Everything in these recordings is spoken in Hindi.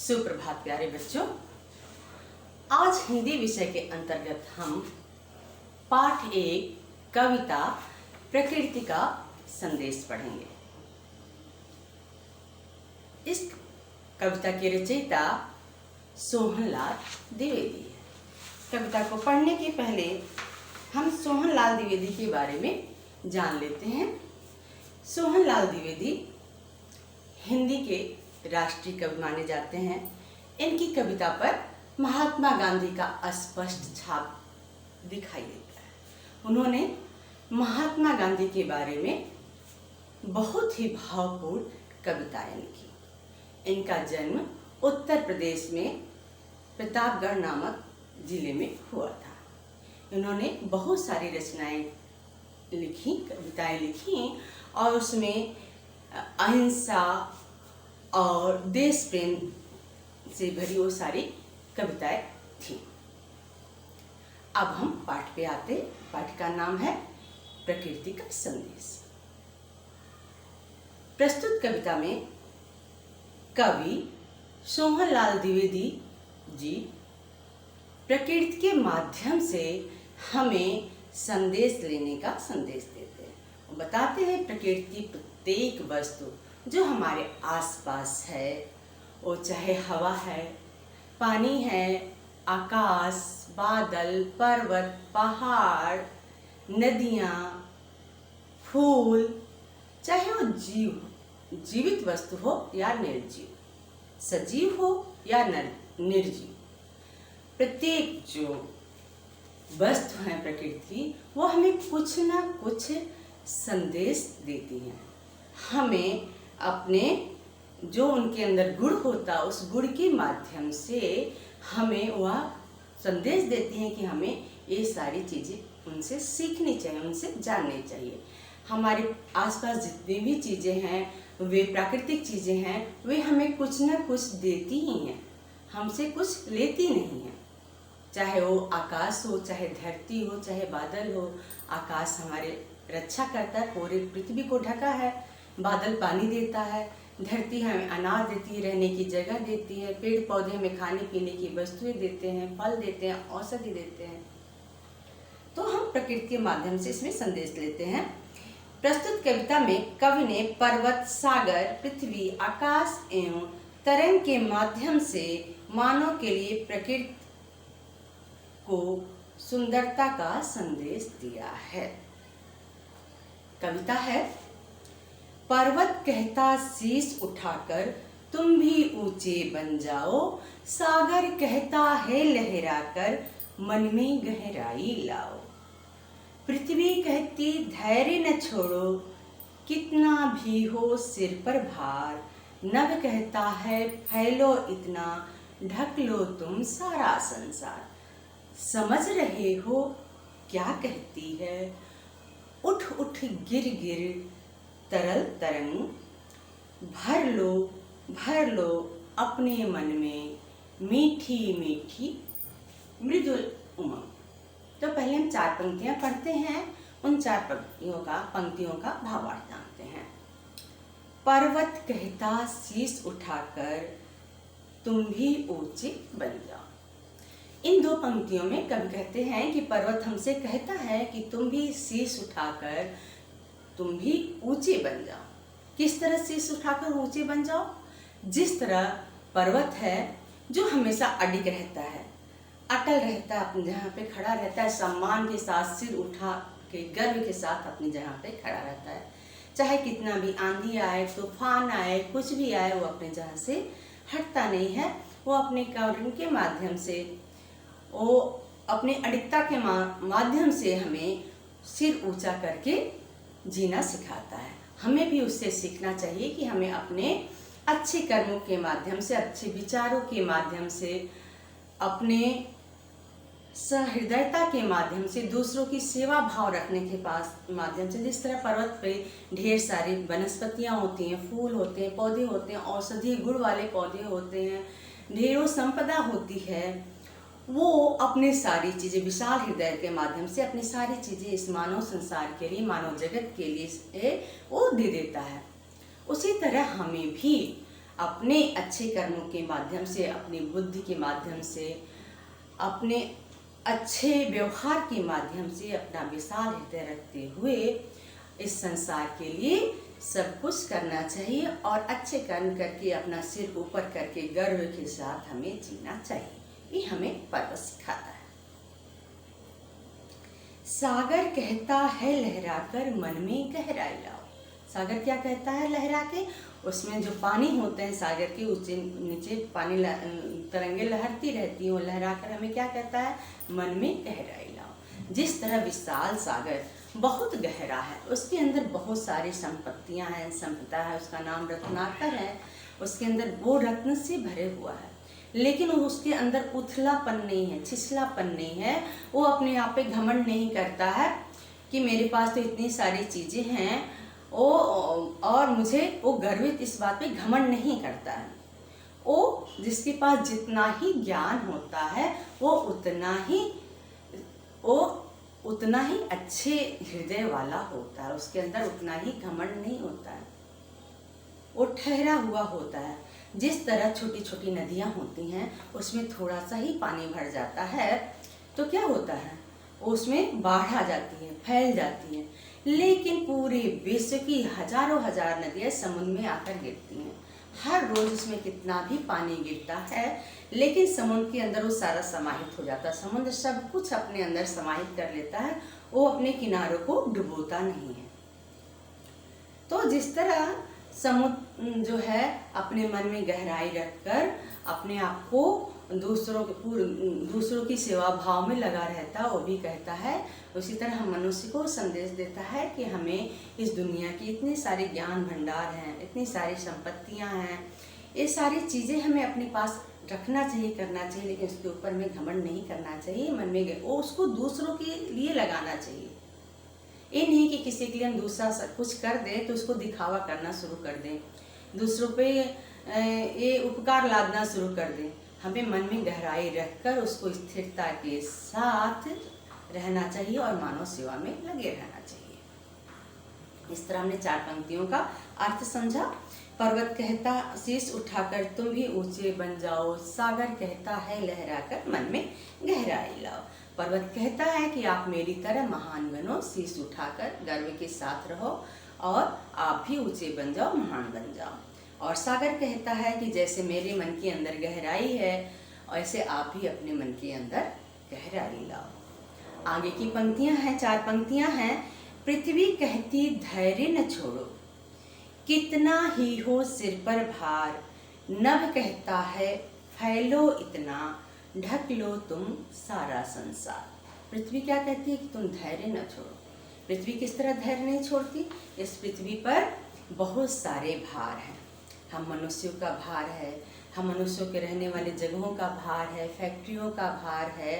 सुप्रभात प्यारे बच्चों। आज हिंदी विषय के अंतर्गत हम पाठ 1 कविता प्रकृति का संदेश पढ़ेंगे। इस कविता के रचयिता सोहनलाल द्विवेदी है। कविता को पढ़ने के पहले हम सोहनलाल द्विवेदी के बारे में जान लेते हैं। सोहनलाल द्विवेदी हिंदी के राष्ट्रीय कवि माने जाते हैं। इनकी कविता पर महात्मा गांधी का स्पष्ट छाप दिखाई देता है। उन्होंने महात्मा गांधी के बारे में बहुत ही भावपूर्ण कविताएं लिखी। इनका जन्म उत्तर प्रदेश में प्रतापगढ़ नामक जिले में हुआ था। इन्होंने बहुत सारी रचनाएं लिखी, कविताएं लिखी और उसमें अहिंसा और देश प्रेम से भरी वो सारी कविताएं थी। अब हम पाठ पे आते। पाठ का नाम है प्रकृति का संदेश। प्रस्तुत कविता में कवि सोहनलाल द्विवेदी जी प्रकृति के माध्यम से हमें संदेश लेने का संदेश देते हैं। वो बताते हैं प्रकृति प्रत्येक वस्तु जो हमारे आसपास है, वो चाहे हवा है, पानी है, आकाश, बादल, पर्वत, पहाड़, नदियाँ, फूल, चाहे वो जीवित वस्तु हो या निर्जीव, सजीव हो या निर्जीव, प्रत्येक जो वस्तु है प्रकृति वो हमें कुछ ना कुछ संदेश देती है। हमें अपने जो उनके अंदर गुण होता उस गुण के माध्यम से हमें वह संदेश देती हैं कि हमें ये सारी चीज़ें उनसे सीखनी चाहिए, उनसे जाननी चाहिए। हमारे आसपास जितनी भी चीज़ें हैं, वे प्राकृतिक चीज़ें हैं, वे हमें कुछ ना कुछ देती ही हैं, हमसे कुछ लेती नहीं हैं। चाहे वो आकाश हो, चाहे धरती हो, चाहे बादल हो। आकाश हमारे रक्षा करता है, पूरे पृथ्वी को ढका है। बादल पानी देता है, धरती हमें अनाज देती है, रहने की जगह देती है, पेड़ पौधे हमें खाने पीने की वस्तुएं देते हैं, फल देते हैं, औषधि देते हैं। तो हम प्रकृति के माध्यम से इसमें संदेश लेते हैं। प्रस्तुत कविता में कवि ने पर्वत, सागर, पृथ्वी, आकाश एवं तरंग के माध्यम से मानव के लिए प्रकृति को सुंदरता का संदेश दिया है। कविता है, पर्वत कहता शीश उठाकर तुम भी ऊंचे बन जाओ, सागर कहता है लहराकर मन में गहराई लाओ, पृथ्वी कहती धैर्य न छोड़ो कितना भी हो सिर पर भार, नभ कहता है फैलो इतना ढक लो तुम सारा संसार, समझ रहे हो क्या कहती है, उठ उठ गिर गिर तरल तरंग, भर लो अपने मन में मीठी मीठी मृदुल उमंग। तो पहले हम 4 पंक्तियां पढ़ते हैं, उन 4 पंक्तियों का भावार्थ जानते हैं। पर्वत कहता शीश उठाकर तुम भी ऊंचे बन जाओ। इन 2 पंक्तियों में कवि कहते हैं कि पर्वत हमसे कहता है कि तुम भी शीश उठाकर तुम भी ऊंचे बन जाओ। किस तरह शीश उठाकर ऊंचे बन जाओ? जिस तरह पर्वत है जो हमेशा अडिग रहता है, अटल रहता है, अपनी जगह पे खड़ा रहता है, सम्मान के साथ सिर उठा के गर्व के साथ अपनी जगह पे खड़ा रहता है। चाहे कितना भी आंधी आए, तूफान आए, कुछ भी आए, वो अपनी जगह से हटता नहीं है। वो अपने कर्म के माध्यम से, वो अपने अडिगता के माध्यम से हमें सिर ऊंचा करके जीना सिखाता है। हमें भी उससे सीखना चाहिए कि हमें अपने अच्छे कर्मों के माध्यम से, अच्छे विचारों के माध्यम से, अपने सहृदयता के माध्यम से, दूसरों की सेवा भाव रखने के माध्यम से, जिस तरह पर्वत पे ढेर सारी वनस्पतियाँ होती हैं, फूल होते हैं, पौधे होते हैं, औषधि गुण वाले पौधे होते हैं, ढेरों संपदा होती है, वो अपने सारी चीज़ें विशाल हृदय के माध्यम से अपनी सारी चीज़ें इस मानव संसार के लिए, मानव जगत के लिए वो दे देता है। उसी तरह हमें भी अपने अच्छे कर्मों के माध्यम से, अपनी बुद्धि के माध्यम से, अपने अच्छे व्यवहार के माध्यम से, अपना विशाल हृदय रखते हुए इस संसार के लिए सब कुछ करना चाहिए और अच्छे कर्म करके अपना सिर ऊपर करके गर्व के साथ हमें जीना चाहिए। ये हमें पर्व सिखाता है। सागर कहता है लहराकर मन में गहराई लाओ। सागर क्या कहता है लहरा के? उसमें जो पानी होते हैं सागर के, ऊंचे नीचे पानी तरंगे लहरती रहती हैं, वो लहरा कर हमें क्या कहता है? मन में गहराई लाओ। जिस तरह विशाल सागर बहुत गहरा है, उसके अंदर बहुत सारी संपत्तियां हैं, संपदा है, उसका नाम रत्नाकर है, उसके अंदर वो रत्न से भरे हुआ है, लेकिन उसके अंदर उथलापन नहीं है, छिछलापन नहीं है। वो अपने आप पे घमंड नहीं करता है कि मेरे पास तो इतनी सारी चीज़ें हैं, और मुझे वो गर्वित इस बात पे घमंड नहीं करता है। वो जिसके पास जितना ही ज्ञान होता है वो उतना ही अच्छे हृदय वाला होता है, उसके अंदर उतना ही घमंड नहीं होता है, वो ठहरा हुआ होता है। जिस तरह छोटी छोटी नदियाँ होती हैं, उसमें थोड़ा सा ही पानी भर जाता है तो क्या होता है? उसमें बाढ़ आ जाती है, फैल जाती है, लेकिन पूरे विश्व की हजारों हजार नदियाँ समुद्र में आकर गिरती हैं। हर रोज उसमें कितना भी पानी गिरता है, लेकिन समुद्र के अंदर वो सारा समाहित हो जाता है। समुद्र सब कुछ अपने अंदर समाहित कर लेता है, वो अपने किनारों को डुबोता नहीं है। तो जिस तरह समुद्र जो है अपने मन में गहराई रखकर अपने आप को दूसरों की सेवा भाव में लगा रहता है, वो भी कहता है, उसी तरह हम मनुष्य को संदेश देता है कि हमें इस दुनिया की इतने सारे ज्ञान भंडार हैं, इतनी सारी संपत्तियां हैं, ये सारी चीज़ें हमें अपने पास रखना चाहिए, करना चाहिए, लेकिन उसके ऊपर में घमंड नहीं करना चाहिए। मन में वो उसको दूसरों के लिए लगाना चाहिए। ये नहीं कि किसी के लिए हम दूसरा सब कुछ कर दें तो उसको दिखावा करना शुरू कर दें, दूसरों पे ये उपकार लादना शुरू कर दें। हमें मन में गहराई रखकर उसको स्थिरता के साथ रहना चाहिए और मानव सेवा में लगे रहना चाहिए। इस तरह हमने 4 पंक्तियों का अर्थ समझा। पर्वत कहता शीश उठाकर तुम भी ऊंचे बन जाओ, सागर कहता है लहराकर मन में गहराई लाओ। पर्वत कहता है कि आप मेरी तरह महान बनो, शीश उठाकर गर्व के साथ रहो और आप भी ऊंचे बन जाओ, महान बन जाओ। और सागर कहता है कि जैसे मेरे मन के अंदर गहराई है, ऐसे आप भी अपने मन के अंदर गहराई लाओ। आगे की पंक्तियां हैं, 4 पंक्तियां हैं। पृथ्वी कहती धैर्य न छोड़ो, कितना ही हो सिर पर भार, नभ कहता है फैलो इतना, ढक लो तुम सारा संसार। पृथ्वी क्या कहती है कि तुम धैर्य न छोड़ो। पृथ्वी किस तरह धैर्य नहीं छोड़ती? इस पृथ्वी पर बहुत सारे भार हैं। हम मनुष्यों का भार है, हम मनुष्यों के रहने वाले जगहों का भार है, फैक्ट्रियों का भार है,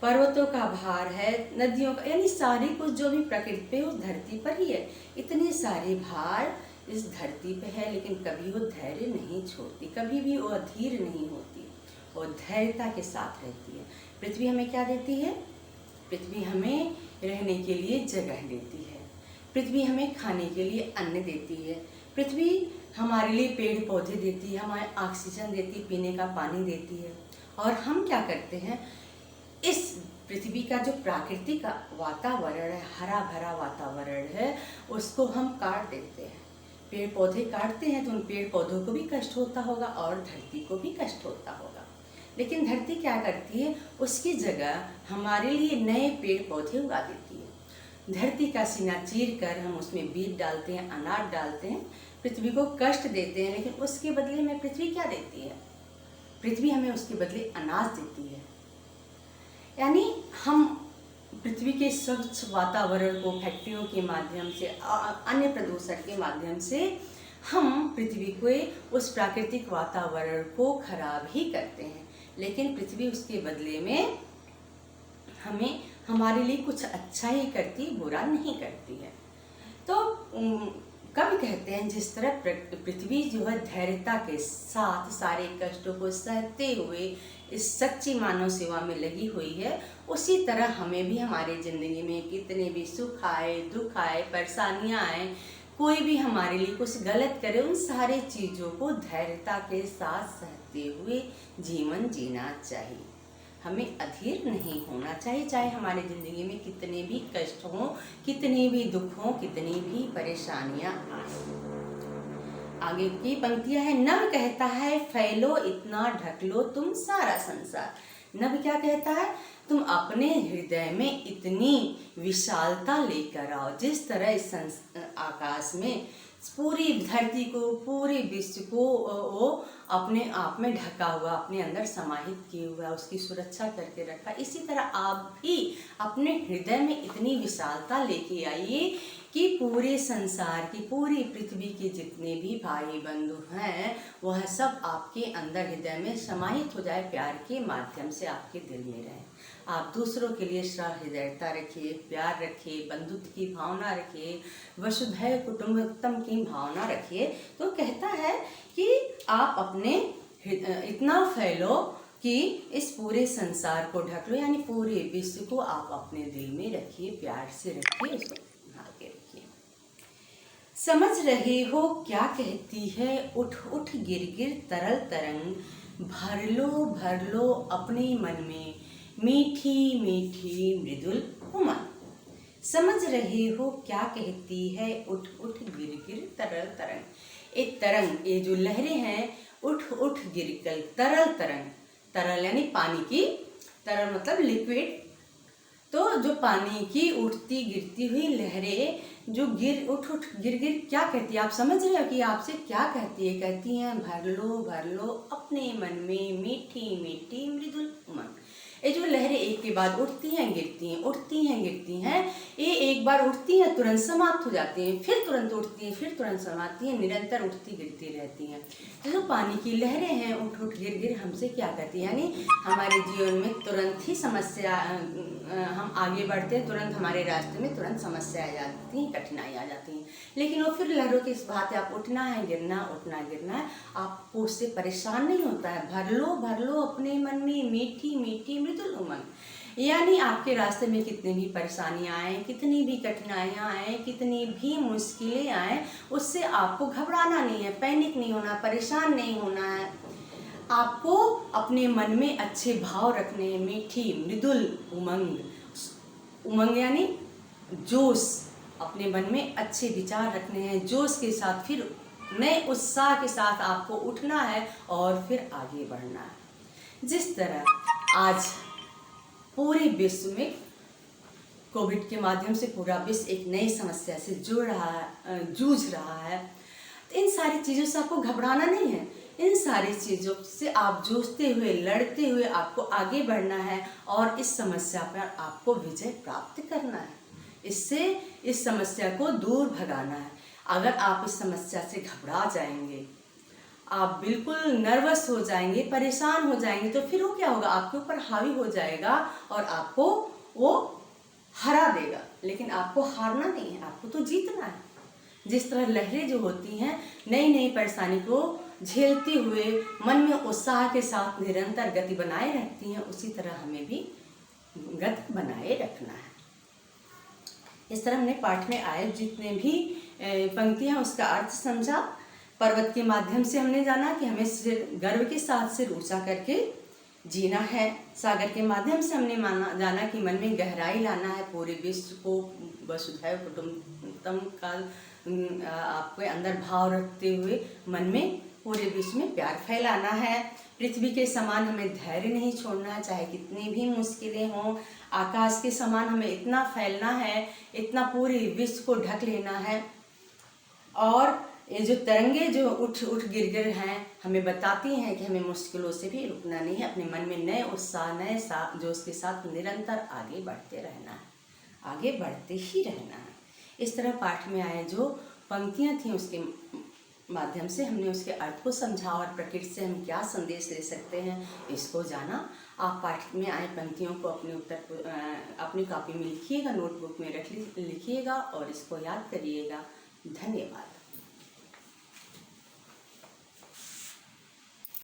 पर्वतों का भार है, नदियों का, यानी सारी कुछ जो भी प्रकृति पे उस धरती पर ही है। इतने सारे भार इस धरती पे है, लेकिन कभी वो धैर्य नहीं छोड़ती, कभी भी वो अधीर नहीं होती, वो धैर्यता के साथ रहती है। पृथ्वी हमें क्या देती है? पृथ्वी हमें रहने के लिए जगह देती है, पृथ्वी हमें खाने के लिए अन्न देती है, पृथ्वी हमारे लिए पेड़ पौधे देती है, हमारे ऑक्सीजन देती है, पीने का पानी देती है। और हम क्या करते हैं? इस पृथ्वी का जो प्राकृतिक वातावरण है, हरा भरा वातावरण है, उसको हम काट देते हैं। पेड़ पौधे काटते हैं तो उन पेड़ पौधों को भी कष्ट होता होगा और धरती को भी कष्ट होता होगा, लेकिन धरती क्या करती है? उसकी जगह हमारे लिए नए पेड़ पौधे उगा देती है। धरती का सीना चीर कर हम उसमें बीज डालते हैं, अनाज डालते हैं, पृथ्वी को कष्ट देते हैं, लेकिन उसके बदले में पृथ्वी क्या देती है? पृथ्वी हमें उसके बदले अनाज देती है। यानी हम पृथ्वी के स्वच्छ वातावरण को फैक्ट्रियों के माध्यम से, अन्य प्रदूषण के माध्यम से हम पृथ्वी को, उस प्राकृतिक वातावरण को खराब ही करते हैं, लेकिन पृथ्वी उसके बदले में हमें, हमारे लिए कुछ अच्छा ही करती, बुरा नहीं करती है। तो कवि कहते हैं जिस तरह पृथ्वी जो है धैर्यता के साथ सारे कष्टों को सहते हुए इस सच्ची मानव सेवा में लगी हुई है, उसी तरह हमें भी हमारे ज़िंदगी में कितने भी सुख आए, दुख आए, परेशानियाँ आए, कोई भी हमारे लिए कुछ गलत करे, उन सारे चीज़ों को धैर्यता के साथ सहते हुए जीवन जीना चाहिए। हमें अधीर नहीं होना चाहिए, चाहे हमारी ज़िंदगी में कितने भी कष्ट हों, कितने भी दुख हों, कितनी भी परेशानियां आए। आगे की पंक्तियां है, नभ कहता है फैलो इतना ढक लो तुम सारा संसार। नभ क्या कहता है, तुम अपने हृदय में इतनी विशालता लेकर आओ, जिस तरह इस आकाश में पूरी धरती को, पूरे विश्व को वो अपने आप में ढका हुआ, अपने अंदर समाहित किए हुआ, उसकी सुरक्षा करके रखा। इसी तरह आप भी अपने हृदय में इतनी विशालता लेके आइए कि पूरे संसार की, पूरी पृथ्वी के जितने भी भाई बंधु हैं वह सब आपके अंदर हृदय में समाहित हो जाए, प्यार के माध्यम से आपके दिल में रहे। आप दूसरों के लिए सहृदयता रखिए, प्यार रखिए, बंधुत्व की भावना रखिए, वसुधैव कुटुंबकम की भावना रखिए। तो कहता है कि आप अपने इतना फैलो कि इस पूरे संसार को ढक लो, यानी पूरे विश्व को आप अपने दिल में रखिए, प्यार से रखिए, उसको आगे रखिए। समझ रहे हो क्या कहती है उठ उठ गिर गिर तरल तरंग, भर लो अपने मन में मीठी मीठी मृदुल उमंग। समझ रहे हो क्या कहती है उठ उठ गिर गिर तरल तरंग। एक तरंग, ये जो लहरें हैं, उठ उठ गिर कर तरल तरंग, तरल यानी पानी की, तरल मतलब लिक्विड। तो जो पानी की उठती गिरती हुई लहरें जो उठ उठ गिर गिर क्या कहती है, आप समझ रहे हो कि आपसे क्या कहती है? कहती हैं भर लो अपने मन में मीठी मीठी मृदुल उमंग। ये जो लहरें एक के बाद उठती हैं गिरती हैं, उठती हैं गिरती हैं, ये एक बार उठती हैं तुरंत समाप्त हो जाती हैं, फिर तुरंत उठती हैं, फिर तुरंत समाती हैं, निरंतर उठती गिरती रहती हैं। तो जो पानी की लहरें हैं उठ उठ गिर गिर हमसे क्या कहती हैं, यानी हमारे जीवन में तुरंत ही समस्या, हम आगे बढ़ते हैं, तुरंत हमारे रास्ते में तुरंत समस्या आ जाती हैं, कठिनाई आ जाती हैं। लेकिन वो फिर लहरों की इस बात है, आप उठना है गिरना, उठना गिरना है, आपको उससे परेशान नहीं होता है। भर लो अपने मन में मीठी मीठी मृदुल उमंग। यानी आपके रास्ते में कितनी भी परेशानियां आए, कितनी भी कठिनाइयां आए, कितनी भी मुश्किलें आए, उससे आपको घबराना नहीं है, पैनिक नहीं होना, परेशान नहीं होना है। आपको अपने मन में अच्छे भाव रखने हैं, मीठी मृदुल उमंग। उमंग यानी जोश, अपने मन में अच्छे विचार रखने हैं, जोश के साथ फिर नए उत्साह के साथ आपको उठना है और फिर आगे बढ़ना है। जिस तरह आज पूरे विश्व में कोविड के माध्यम से पूरा विश्व एक नई समस्या से जूझ रहा है, तो इन सारी चीज़ों से आपको घबराना नहीं है। इन सारी चीज़ों से आप जूझते हुए, लड़ते हुए आपको आगे बढ़ना है और इस समस्या पर आपको विजय प्राप्त करना है। इससे इस समस्या को दूर भगाना है। अगर आप इस समस्या से घबरा जाएंगे, आप बिल्कुल नर्वस हो जाएंगे, परेशान हो जाएंगे, तो फिर वो क्या होगा, आपके ऊपर हावी हो जाएगा और आपको वो हरा देगा। लेकिन आपको हारना नहीं है, आपको तो जीतना है। जिस तरह लहरें जो होती हैं नई नई परेशानी को झेलते हुए मन में उत्साह के साथ निरंतर गति बनाए रहती हैं, उसी तरह हमें भी गति बनाए रखना है। इस तरह हमने पाठ में आए जितने भी पंक्तियां उसका अर्थ समझा। पर्वत के माध्यम से हमने जाना कि हमें सिर गर्व के साथ सिर ऊंचा करके जीना है। सागर के माध्यम से हमने जाना कि मन में गहराई लाना है, पूरे विश्व को वसुधैव कुटुंबकम का आपके अंदर भाव रखते हुए मन में पूरे विश्व में प्यार फैलाना है। पृथ्वी के समान हमें धैर्य नहीं छोड़ना है, चाहे कितनी भी मुश्किलें हों। आकाश के समान हमें इतना फैलना है, इतना पूरे विश्व को ढक लेना है। और ये जो तरंगे जो उठ उठ गिर गिर हैं हमें बताती हैं कि हमें मुश्किलों से भी रुकना नहीं है, अपने मन में नए उत्साह, नए जोश के साथ निरंतर आगे बढ़ते रहना है, आगे बढ़ते ही रहना है। इस तरह पाठ में आए जो पंक्तियाँ थीं उसके माध्यम से हमने उसके अर्थ को समझा और प्रकृति से हम क्या संदेश ले सकते हैं इसको जाना। आप पाठ में आए पंक्तियों को अपनी कॉपी में लिखिएगा, नोटबुक में लिखिएगा और इसको याद करिएगा। धन्यवाद।